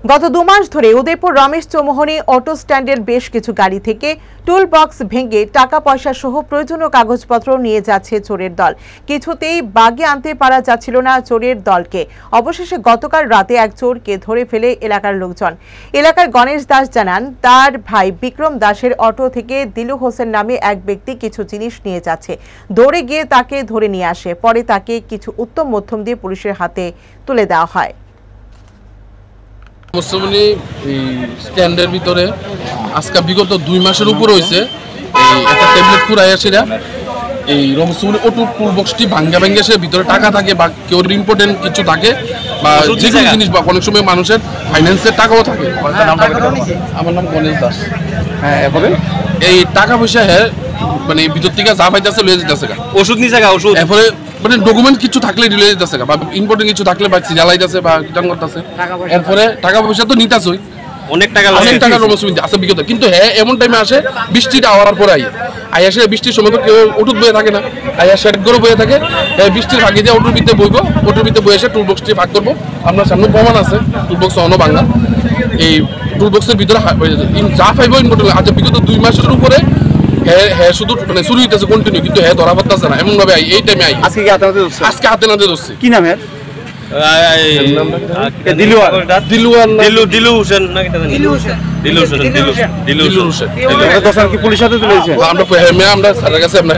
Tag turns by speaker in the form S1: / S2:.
S1: গত 2 মাস ধরে উদয়পুর রমেশ চৌমুহনী অটো স্ট্যান্ডের বেশ কিছু গাড়ি থেকে টুল বক্স ভেঙে টাকা পয়সা সহ প্রয়োজনীয় কাগজপত্র নিয়ে যাচ্ছে চোরের দল। কিছুতেই বাগে আনতে পারা যাচ্ছিল না চোরের দলকে। অবশেষে গতকাল রাতে এক চোরকে ধরে ফেলে এলাকার লোকজন। এলাকার গণেশ দাস জানান, তার ভাই বিক্রম দাসের অটো থেকে দিলু হোসেন নামে এক ব্যক্তি কিছু জিনিস নিয়ে যাচ্ছে। দৌড়ে গিয়ে তাকে ধরে নিয়ে আসে। পরে তাকে কিছু উত্তম মধ্যম দিয়ে পুলিশের হাতে তুলে দেওয়া হয়।
S2: মুসলমানি স্ট্যান্ডের ভিতরে আজকে বিগত 2 মাসের উপর হয়েছে একটা ট্যাবলেট পুরাই আসিরা এই রমসুমনি অটো টুল বক্সটি ভাঙ্গা সে ভিতরে টাকা থাকে বা কেউ ইম্পর্টেন্ট কিছু থাকে বা যে কোনো জিনিস বা অনেক সময় মানুষের ফাইন্যান্সের টাকাও থাকে। আমার নাম গণেশ দাস। হ্যাঁ, এরপরে এই টাকা পয়সা মানে ভিতর থেকে যা পাইতেছে লয়ে যেতেছে,
S3: ওষুধ নিছে, ওষুধ
S2: এরপরে মানে ডকুমেন্ট কিছু থাকলে লয়ে যেতেছে বা ইম্পর্টেন্ট কিছু থাকলে বা জ্বালাইতেছে বা রিটার্ন করতেছে। এরপরে টাকা পয়সা তো নিতেছই,
S3: অনেক টাকা
S2: রমসুমিতে আছে বিগত। কিন্তু এমন টাইমে আসে বৃষ্টিটা আওয়ার পরে আসে বৃষ্টির সময় তো কেউ অটুত বয়ে থাকে না, শেড করে বয়ে থাকে। বৃষ্টির ফাঁকি দিয়ে অটোর ভিতরে বইব, অটোর ভিতরে বয়ে এসে টুল বক্সটি ভাগ করবো। আপনার সামনে প্রমাণ আছে টুল বক্স অন্য বাংলা। এই টুল বক্সের ভিতরে যা পাইব ইম্পর্টেন্ট আছে বিগত 2 মাসের উপরে হ্যাঁ শুধু মানে শুরু হইতেছে কন্টিনিউ, কিন্তু ধরা পড়তেছে না। এমন ভাবে এই টাইমে আজকে হাতে নাতে ধরছে।
S3: কি নামের? দিলু হোসেন।
S2: আমরা স্যারের কাছে আমরা